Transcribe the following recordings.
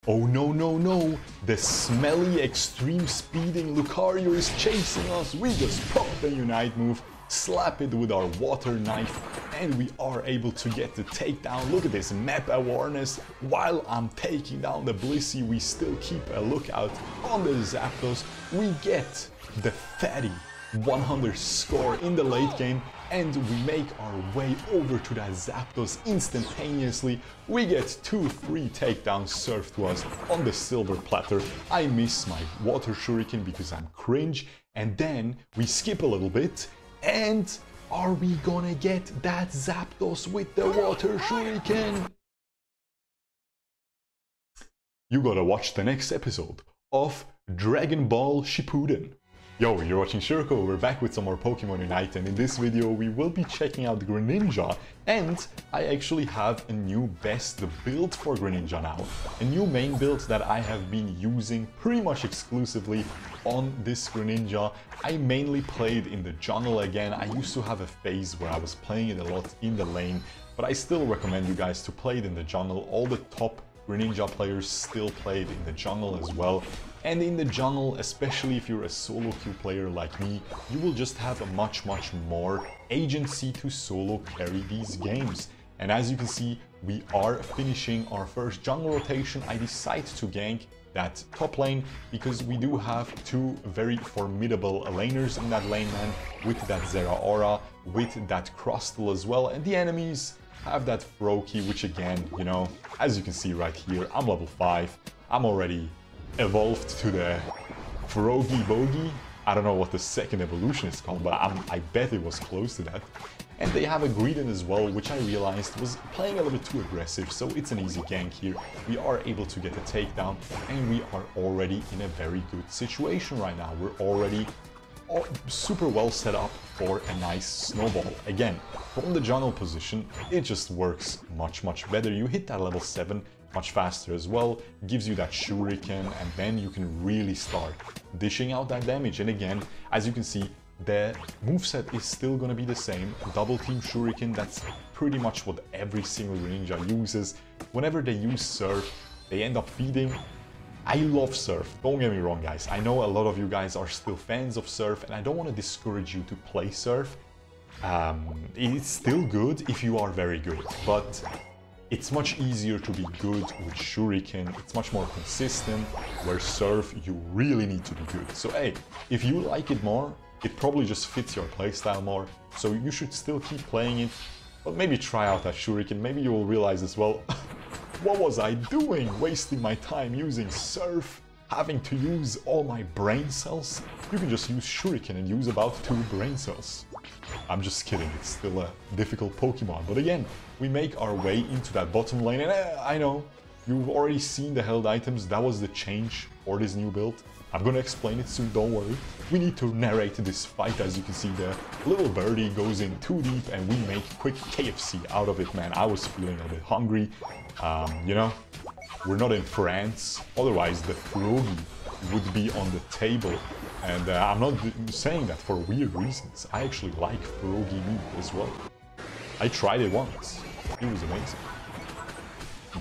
Oh no, no, no! The smelly, extreme speeding Lucario is chasing us! We just pop the Unite move, slap it with our water knife, and we are able to get the takedown. Look at this map awareness. While I'm taking down the Blissey, we still keep a lookout on the Zapdos. We get the fatty 100 score in the late game, and we make our way over to that Zapdos instantaneously. We get 2 free takedowns served to us on the silver platter. I miss my water shuriken because I'm cringe, and then we skip a little bit, and are we gonna get that Zapdos with the water shuriken? You gotta watch the next episode of Dragon Ball Shippuden. Yo, you're watching Shurkou, we're back with some more Pokémon Unite, and in this video we will be checking out Greninja, and I actually have a new best build for Greninja now. A new main build that I have been using pretty much exclusively on this Greninja. I mainly played in the jungle again. I used to have a phase where I was playing it a lot in the lane, but I still recommend you guys to play it in the jungle. All the top Greninja players still played in the jungle as well. And in the jungle, especially if you're a solo queue player like me, you will just have a much more agency to solo carry these games. And as you can see, we are finishing our first jungle rotation. I decide to gank that top lane because we do have 2 very formidable laners in that lane, man, with that Zeraora, with that Crustle as well, and the enemies have that Froakie, which again, you know, as you can see right here, I'm level 5, I'm already evolved to the Froakie Bogey. I don't know what the second evolution is called, but I bet it was close to that. And they have a Greedent as well, which I realized was playing a little bit too aggressive, so it's an easy gank here. We are able to get a takedown, and we are already in a very good situation right now. We're already super well set up for a nice snowball. Again, from the jungle position, it just works much better. You hit that level 7 much faster as well, gives you that shuriken, and then you can really start dishing out that damage. And again, as you can see, the moveset is still gonna be the same. Double team shuriken, that's pretty much what every single Greninja uses. Whenever they use Surf, they end up feeding. I love Surf, don't get me wrong guys. I know a lot of you guys are still fans of Surf, and I don't want to discourage you to play Surf. It's still good if you are very good, but it's much easier to be good with Shuriken. It's much more consistent, where Surf you really need to be good. So hey, if you like it more, it probably just fits your playstyle more, so you should still keep playing it, but maybe try out that Shuriken. Maybe you will realize as well, what was I doing? Wasting my time using Surf, having to use all my brain cells? You can just use Shuriken and use about 2 brain cells. I'm just kidding, it's still a difficult Pokemon. But again, we make our way into that bottom lane, and I know, you've already seen the held items. That was the change for this new build. I'm gonna explain it soon, don't worry. We need to narrate this fight. As you can see, the little birdie goes in too deep, and we make quick KFC out of it, man. I was feeling a bit hungry. You know, we're not in France, otherwise the Froakie would be on the table. And I'm not saying that for weird reasons. I actually like Froakie meat as well. I tried it once. It was amazing.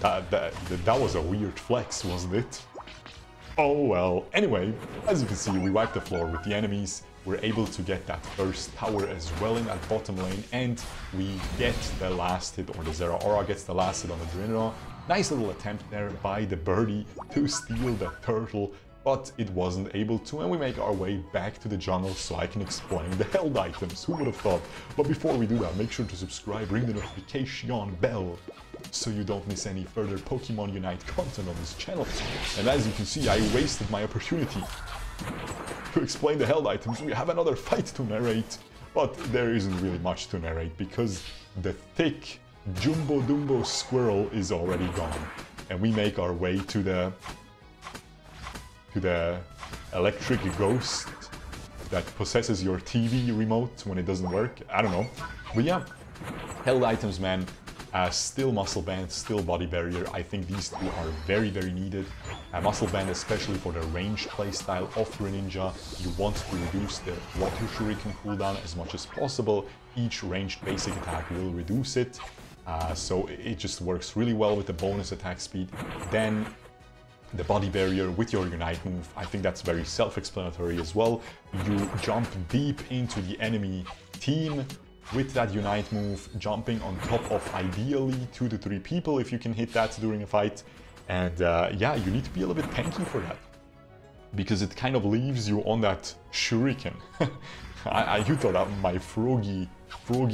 That was a weird flex, wasn't it? Oh well. Anyway, as you can see, we wipe the floor with the enemies. We're able to get that first tower as well in that bottom lane, and we get the last hit, or the Zeraora gets the last hit on the Greninja. Nice little attempt there by the birdie to steal the turtle, but it wasn't able to, and we make our way back to the jungle so I can explain the held items. Who would have thought? But before we do that, make sure to subscribe, ring the notification bell, so you don't miss any further Pokémon Unite content on this channel. And as you can see, I wasted my opportunity to explain the held items. We have another fight to narrate, but there isn't really much to narrate because the thick Jumbo Dumbo squirrel is already gone. And we make our way to the electric ghost that possesses your TV remote when it doesn't work. I don't know. But yeah, held items, man. Still Muscle Band, still Body Barrier. I think these 2 are very needed. Muscle Band, especially for the ranged playstyle of Greninja. You want to reduce the Water Shuriken cooldown as much as possible. Each ranged basic attack will reduce it. So it just works really well with the bonus attack speed. Then the body barrier with your Unite move. I think that's very self-explanatory as well. You jump deep into the enemy team with that Unite move, jumping on top of ideally 2 to 3 people if you can hit that during a fight. And yeah, you need to be a little bit tanky for that, because it kind of leaves you on that Shuriken. You thought that my froggy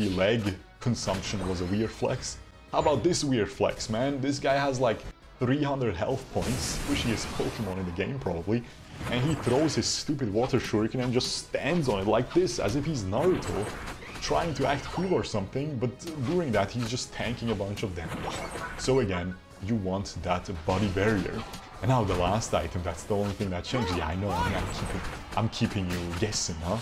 leg consumption was a weird flex. How about this weird flex, man? This guy has like 300 health points, wishiest Pokemon in the game probably, and he throws his stupid water shuriken and just stands on it like this, as if he's Naruto, trying to act cool or something, but doing that he's just tanking a bunch of damage. So again, you want that body barrier. And now the last item, that's the only thing that changed. Yeah, I know, I'm keeping you guessing, huh?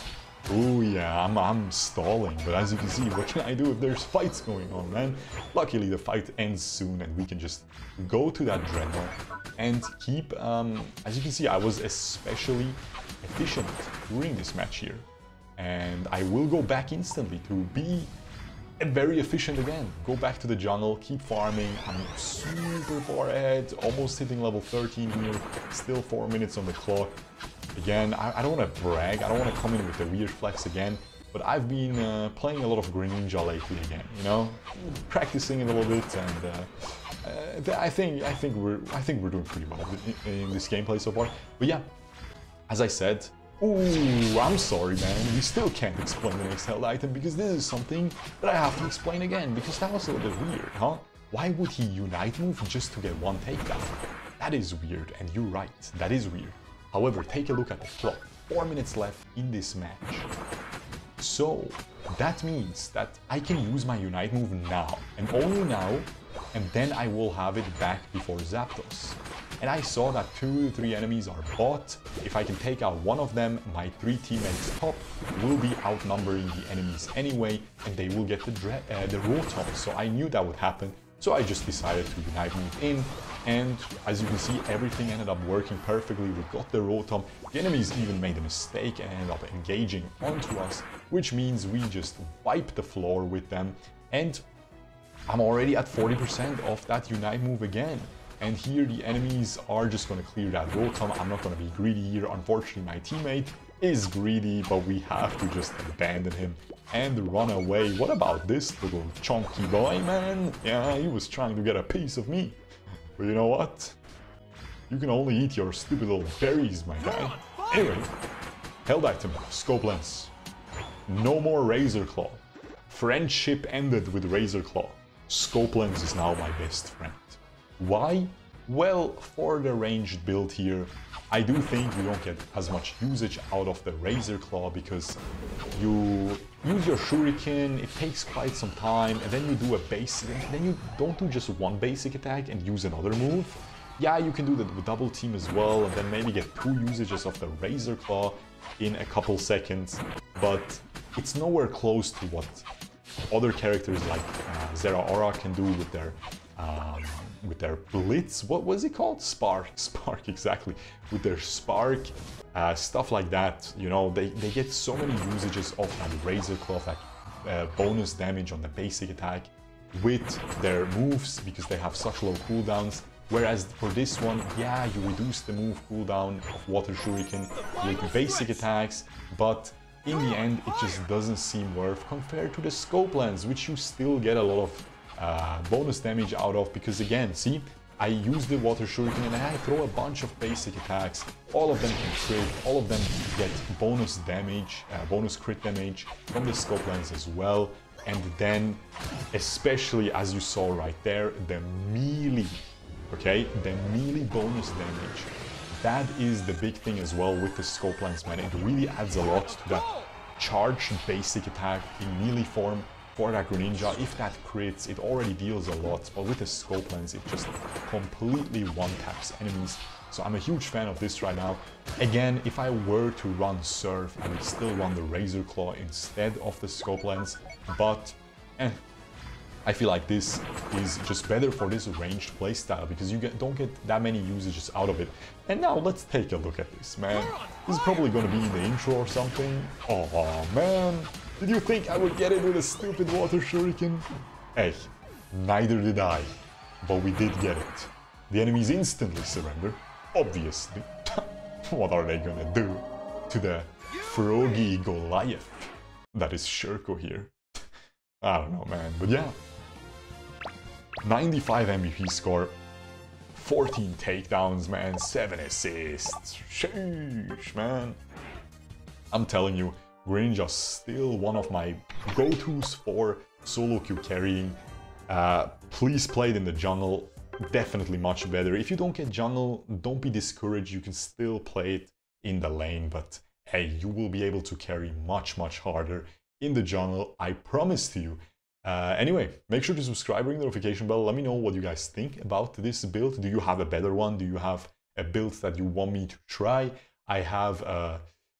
Oh yeah, I'm stalling, but as you can see, what can I do if there's fights going on, man? Luckily the fight ends soon and we can just go to that Dreadnought and keep, as you can see, I was especially efficient during this match here. And I will go back instantly to be very efficient again. Go back to the jungle, keep farming. I'm super far ahead, almost hitting level 13 here, still 4 minutes on the clock. Again, I don't want to brag, I don't want to come in with a weird flex again, but I've been playing a lot of Greninja lately again, you know, practicing it a little bit, and I think we're doing pretty well in this gameplay so far. But yeah, as I said, ooh, I'm sorry, man, we still can't explain the next held item, because this is something that I have to explain again, because that was a little bit weird, huh? Why would he Unite move just to get one takedown? That is weird, and you're right, that is weird. However, take a look at the clock. 4 minutes left in this match. So, that means that I can use my Unite move now, and only now, and then I will have it back before Zapdos. And I saw that 2 to 3 enemies are bot. If I can take out one of them, my 3 teammates top will be outnumbering the enemies anyway, and they will get the Rotom. So I knew that would happen, so I just decided to Unite move in. And as you can see, everything ended up working perfectly. We got the Rotom. The enemies even made a mistake and ended up engaging onto us, which means we just wiped the floor with them. And I'm already at 40% of that Unite move again. And here the enemies are just going to clear that Rotom. I'm not going to be greedy here. Unfortunately, my teammate is greedy, but we have to just abandon him and run away. What about this little chunky boy, man? Yeah, he was trying to get a piece of me. But you know what? You can only eat your stupid little berries, my guy. Anyway, held item, Scope Lens. No more Razor Claw. Friendship ended with Razor Claw. Scope Lens is now my best friend. Why? Well, for the ranged build here, I do think you don't get as much usage out of the Razor Claw, because you use your Shuriken, it takes quite some time, and then you do a basic, then you don't do just one basic attack and use another move. Yeah, you can do the double team as well, and then maybe get 2 usages of the Razor Claw in a couple seconds, but it's nowhere close to what other characters like Zeraora can do with their Blitz. What was it called? Spark, exactly. With their Spark, stuff like that. You know, they get so many usages of that Razor Claw, that bonus damage on the basic attack with their moves, because they have such low cooldowns. Whereas for this one, yeah, you reduce the move cooldown of Water Shuriken with basic attacks, but in the end, it just doesn't seem worth compared to the Scope Lens, which you still get a lot of bonus damage out of, because again, see, I use the Water Shuriken and I throw a bunch of basic attacks. All of them can crit, all of them get bonus damage, bonus crit damage from the Scope Lens as well. And then, especially as you saw right there, the melee, okay, the melee bonus damage. That is the big thing as well with the Scope Lens, man. It really adds a lot to that charged basic attack in melee form. For that Greninja, if that crits, it already deals a lot, but with the Scope Lens, it just completely one-taps enemies. So I'm a huge fan of this right now. Again, if I were to run Surf, I would still run the Razor Claw instead of the Scope Lens, but I feel like this is just better for this ranged playstyle, because you don't get that many usages out of it. And now let's take a look at this, man. This is probably going to be in the intro or something. Oh man, did you think I would get it with a stupid Water Shuriken? Hey, neither did I, but we did get it. The enemies instantly surrender. obviously. What are they gonna do to the froggy Goliath that is Shurkou here? I don't know, man, but yeah. 95 MVP score, 14 takedowns, man, 7 assists. Sheesh, man. I'm telling you, Greninja's still one of my go-tos for solo queue carrying. Please play it in the jungle, definitely much better. If you don't get jungle, don't be discouraged, you can still play it in the lane, but hey, you will be able to carry much harder in the jungle, I promise to you. Anyway, make sure to subscribe, ring the notification bell, let me know what you guys think about this build. Do you have a better one? Do you have a build that you want me to try? I have a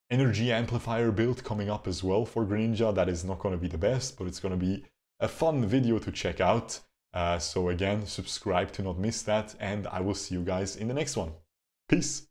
energy amplifier build coming up as well for Greninja that is not going to be the best, but it's going to be a fun video to check out. So again, subscribe to not miss that, and I will see you guys in the next one. Peace!